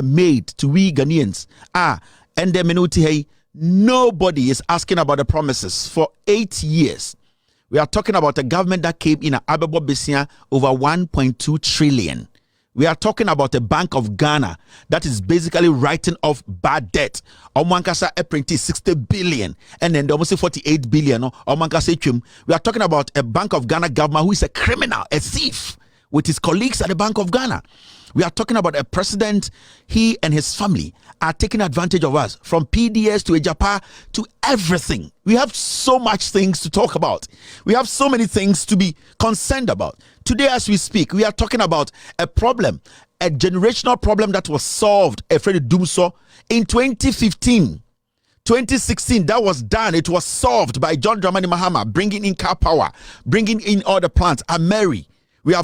made to we Ghanaians. And the minute hey, nobody is asking about the promises for 8 years. We are talking about a government that came in Abebo Besia over 1.2 trillion. We are talking about a Bank of Ghana that is basically writing off bad debt. Nkansah apprentice 60 billion and then almost 48 billion. We are talking about a Bank of Ghana government who is a criminal, a thief, with his colleagues at the Bank of Ghana. We are talking about a president, he and his family are taking advantage of us, from PDS to Ejapa to everything. We have so much things to talk about. We have so many things to be concerned about. Today as we speak, we are talking about a problem, a generational problem that was solved, Freddy Dumso, in 2015. 2016, that was done. It was solved by John Dramani Mahama, bringing in car power, bringing in all the plants. And Mary, we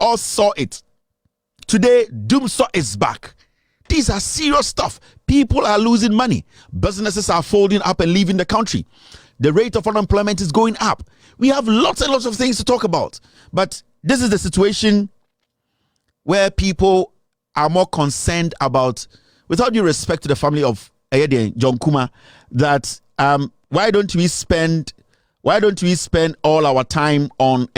all saw it. Today, Dumso is back. These are serious stuff. People are losing money. Businesses are folding up and leaving the country. The rate of unemployment is going up. We have lots and lots of things to talk about. But this is the situation where people are more concerned about, without due respect to the family of John Kuma, that why don't we spend all our time on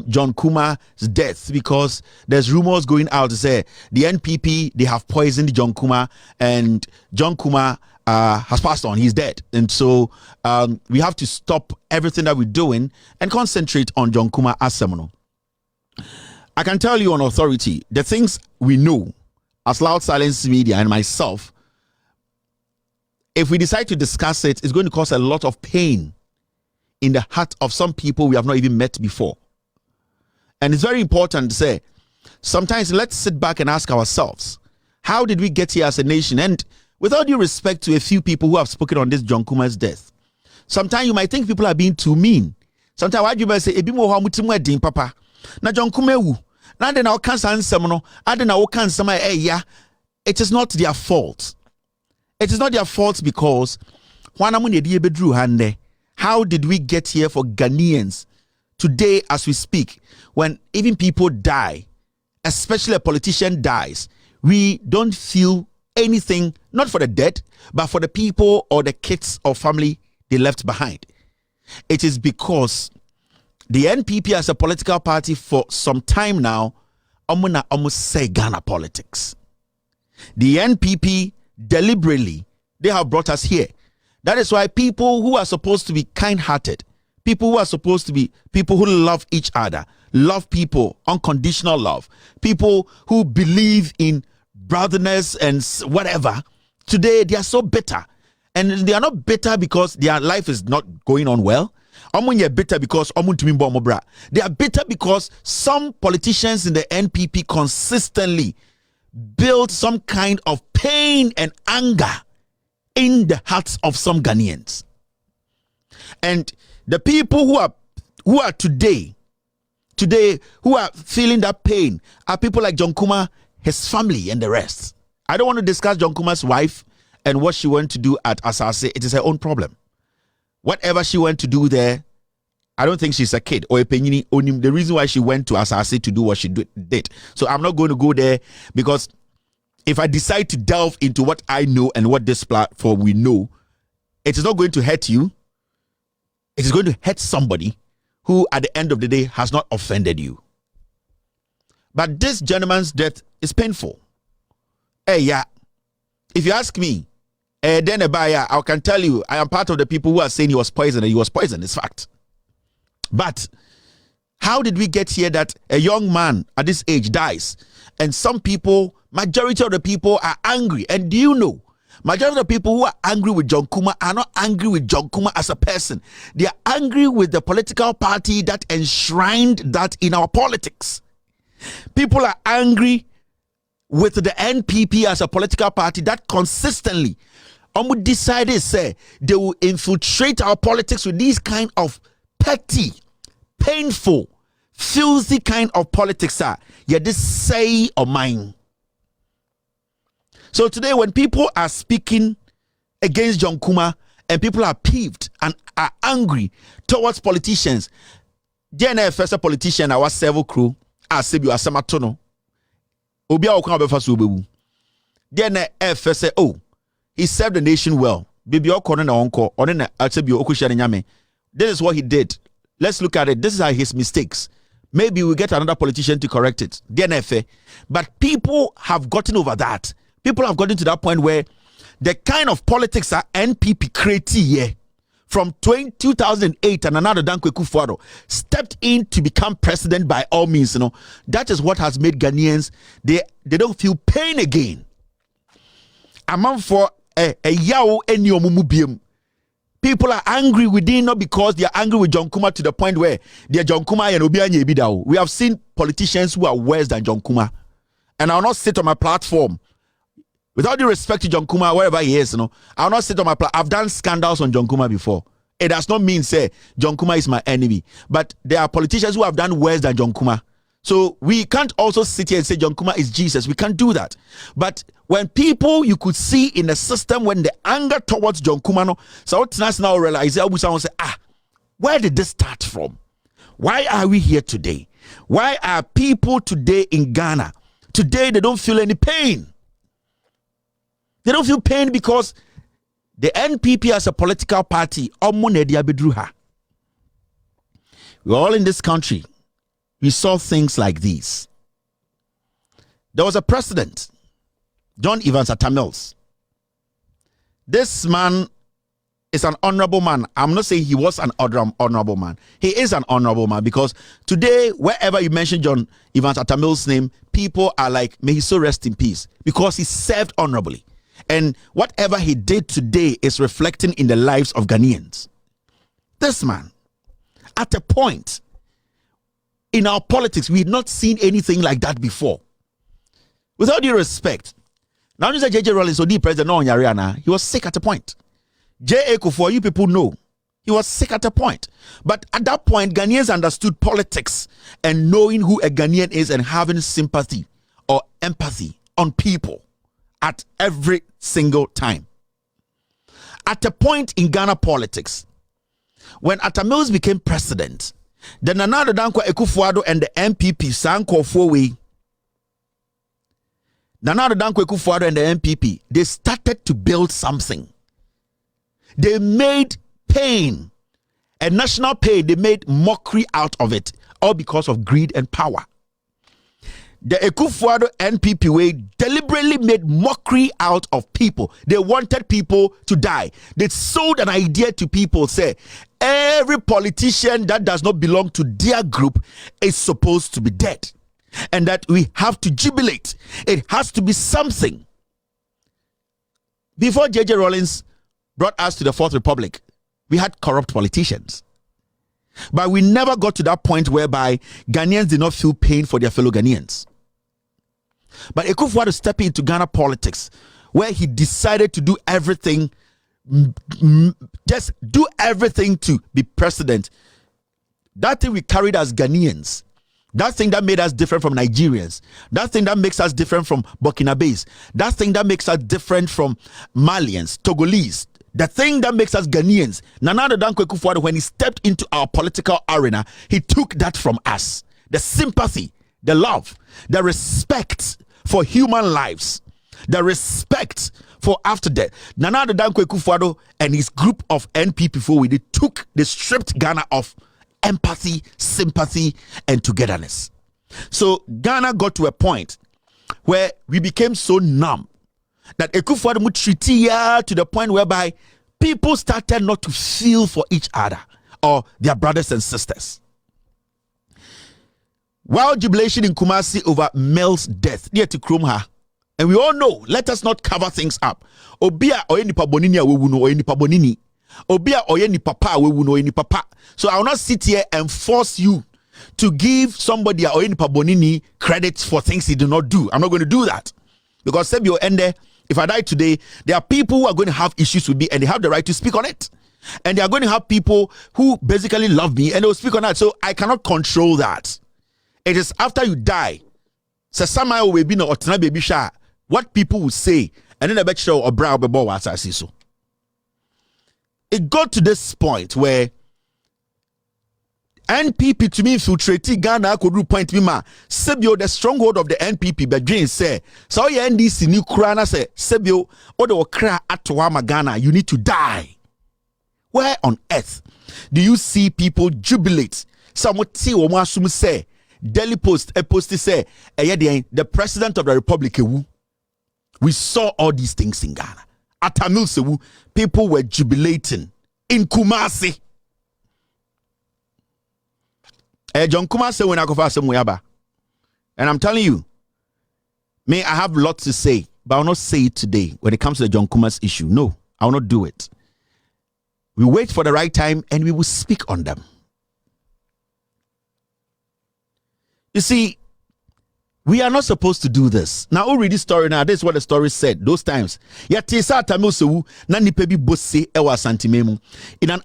John Kuma's death? Because there's rumors going out to say the NPP, they have poisoned John Kuma, and John Kuma has passed on. He's dead. And so we have to stop everything that we're doing and concentrate on John Kuma as Seminole. I can tell you on authority, the things we know as Loud Silence Media and myself, if we decide to discuss it, it's going to cause a lot of pain in the heart of some people we have not even met before. And it's very important to say, sometimes let's sit back and ask ourselves, how did we get here as a nation? And without due respect to a few people who have spoken on this John Kuma's death, sometimes you might think people are being too mean. Sometimes why do you say, Ebi mo hamutimwe din papa? Na John Kumewu. Na de na okansa ansemono. Ade na okansa ma ya. It is not their fault. It is not their fault because how did we get here for Ghanaians today as we speak, when even people die, especially a politician dies, we don't feel anything, not for the dead, but for the people or the kids or family they left behind. It is because the NPP as a political party for some time now, almost say Ghana politics. The NPP deliberately, they have brought us here. That is why people who are supposed to be kind-hearted, people who are supposed to be people who love each other, love people, unconditional love, people who believe in brotherness and whatever, today they are so bitter. And they are not bitter because their life is not going on well. They are bitter because they are bitter because some politicians in the NPP consistently build some kind of pain and anger in the hearts of some Ghanaians. And the people who are today who are feeling that pain are people like John Kuma, his family, and the rest. I don't want to discuss John Kuma's wife and what she went to do at Asase. It is her own problem. Whatever she went to do there, I don't think she's a kid or a penini. The reason why she went to Asase to do what she did. So I'm not going to go there, because if I decide to delve into what I know and what this platform we know, it is not going to hurt you. It is going to hurt somebody who at the end of the day has not offended you. But this gentleman's death is painful. Hey, yeah. If you ask me, then I can tell you, I am part of the people who are saying he was poisoned, and he was poisoned. It's fact. But how did we get here that a young man at this age dies? And some people, majority of the people are angry. And do you know, majority of the people who are angry with John Kuma are not angry with John Kuma as a person. They are angry with the political party that enshrined that in our politics. People are angry with the NPP as a political party that consistently decided, say, they will infiltrate our politics with these kind of petty, painful, filthy kind of politics. Yeah, this say or mine. So today, when people are speaking against John Kuma and people are peeved and are angry towards politicians, DNA first politician, our several crew, I say you are Samatono. Obia okwa befa so bewu. Then F say, oh, he served the nation well. Baby, this is what he did. Let's look at it. This is his mistakes. Maybe we get another politician to correct it. But people have gotten over that. People have gotten to that point where the kind of politics that NPP created from 2008 and N.Addo Dankwa stepped in to become president by all means. That is what has made Ghanaians, they don't feel pain again. Among for a yao any omumubiem. People are angry within, not because they are angry with John Kuma to the point where they are John Kuma and Obianye Bidao. We have seen politicians who are worse than John Kuma. And I'll not sit on my platform. Without due respect to John Kuma, wherever he is, I'll not sit on my platform. I've done scandals on John Kuma before. It does not mean, say, John Kuma is my enemy. But there are politicians who have done worse than John Kuma. So we can't also sit here and say John Kuma is Jesus. We can't do that. But when people you could see in the system, when the anger towards John Kuma, so it's now realize, someone say, where did this start from? Why are we here today? Why are people today in Ghana? Today they don't feel any pain. They don't feel pain because the NPP as a political party, we're all in this country. We saw things like these. There was a president, John Evans Atamils. This man is an honorable man. I'm not saying he was an honorable man. He is an honorable man because today, wherever you mention John Evans Atamils' name, people are like, may he so rest in peace because he served honorably. And whatever he did today is reflecting in the lives of Ghanaians. This man, at a point, in our politics, we had not seen anything like that before. Without due respect, now you say J.J. Rollins, so the president, no, Yariana, he was sick at a point. J.A. Kufuor, you people know, he was sick at a point. But at that point, Ghanaians understood politics and knowing who a Ghanaian is and having sympathy or empathy on people at every single time. At a point in Ghana politics, when Atamils became president, the N.Addo Dankwa and the NPP sanko forway. N.Addo Dankwa and the NPP, they started to build something. They made pain, a national pain, they made mockery out of it, all because of greed and power. The Ekufuado NPP way deliberately made mockery out of people. They wanted people to die. They sold an idea to people, say, every politician that does not belong to their group is supposed to be dead. And that we have to jubilate. It has to be something. Before J.J. Rollins brought us to the Fourth Republic, we had corrupt politicians. But we never got to that point whereby Ghanaians did not feel pain for their fellow Ghanaians. But Ekufuado stepped into Ghana politics, where he decided to do everything, just do everything to be president. That thing we carried as Ghanaians, that thing that made us different from Nigerians, that thing that makes us different from Burkinabes, that thing that makes us different from Malians, Togolese, the thing that makes us Ghanaians. N.Addo Dankwa Ekufuado, when he stepped into our political arena, he took that from us. The sympathy, the love, the respect for human lives, the respect for after death. N.Addo Dankwa Ekufuado and his group of NPP they stripped Ghana of empathy, sympathy, and togetherness. So Ghana got to a point where we became so numb that Ekufuado would treat to the point whereby people started not to feel for each other or their brothers and sisters. While jubilation in Kumasi over Mel's death, near to Krumha, and we all know, let us not cover things up. Obia oyeni pabonini awuno oyeni pabonini. Obia oyeni papa awuno oyeni papa. So I will not sit here and force you to give somebody oyeni pabonini credit for things he did not do. I'm not going to do that. Because Sebio Ende, if I die today, there are people who are going to have issues with me and they have the right to speak on it. And they are going to have people who basically love me and they will speak on that. So I cannot control that. It is after you die, what people will say, and then the bet show or brow before what I see so. It got to this point where NPP to me infiltrate Ghana could do point me ma sebio the stronghold of the NPP but Jane say so your NDC new krana say sebio or the kra atwama Ghana you need to die. Where on earth do you see people jubilate? Someone say Daily Post a post say the president of the republic. We saw all these things in Ghana. At Tamil Sewu, people were jubilating in Kumasi. John Kumasi when I go for some Muyaba. And I'm telling you, I have lots to say, but I will not say it today when it comes to the John Kumasi issue. No, I will not do it. We wait for the right time and we will speak on them. You see, we are not supposed to do this. Now, who read this story now? This is what the story said. Those times. In an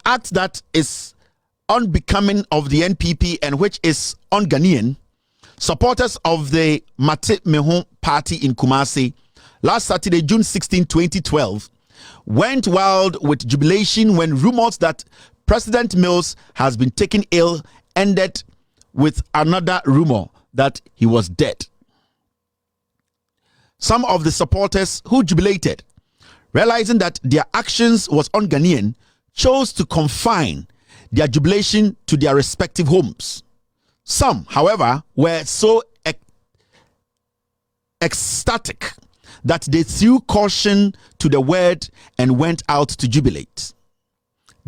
act that is unbecoming of the NPP and which is un-Ghanaian, supporters of the Mate Mehon party in Kumasi last Saturday, June 16, 2012, went wild with jubilation when rumors that President Mills has been taken ill ended with another rumor that he was dead. Some of the supporters who jubilated, realizing that their actions was un-Ghanaian, chose to confine their jubilation to their respective homes. Some, however, were so ecstatic that they threw caution to the word and went out to jubilate.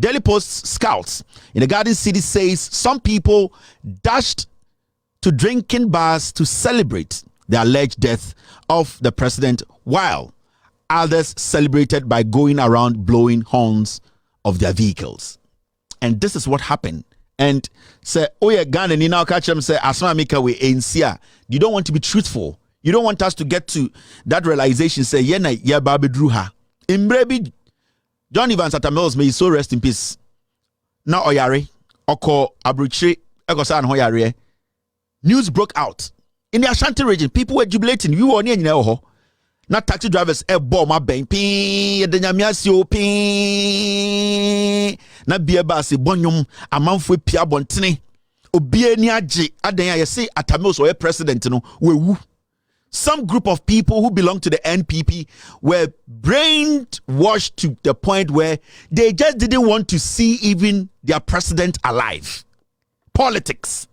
Daily Post scouts in the Garden City says some people dashed to drinking bars to celebrate the alleged death of the president, while others celebrated by going around blowing horns of their vehicles. And this is what happened. And say, oh yeah, Ghana, ni now catch them say, asma mika we NCA. You don't want to be truthful. You don't want us to get to that realization. Say, yena ya babi druha. Imbrebi, John Evans at Mills, may he so rest in peace. Now oyare, oko abruchi, eko sa anho yare. News broke out in the Ashanti region. People were jubilating. You were near not taxi drivers bomb my bank pin the nyamiasio pin na bia basi bonyum amanfo pia bontene obie ni age adan ya say Atamil so president no wewu. Some group of people who belong to the NPP were brainwashed to the point where they just didn't want to see even their president alive. Politics.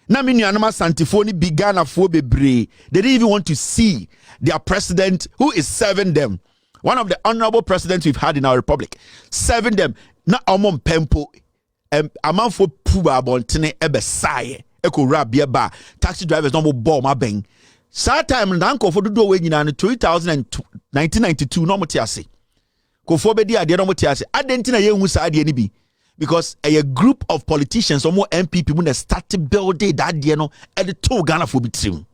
Na mini anama santifoni bigana fo bebre. They didn't even want to see their president who is serving them. One of the honorable presidents we've had in our republic. Serving them. Na omon pempo. Aman fo puba bontene ebe saye. Eko rabia ba. Taxi drivers no mo ball ma beng. Sa time na anko fo dodo we nyina no 1992 no mo tiase. Ko fo be di ade no mo tiase. Adenti na ye hu sa ade ni bi. Because a group of politicians or more NPP when they started building that you know at the two Ghana for between.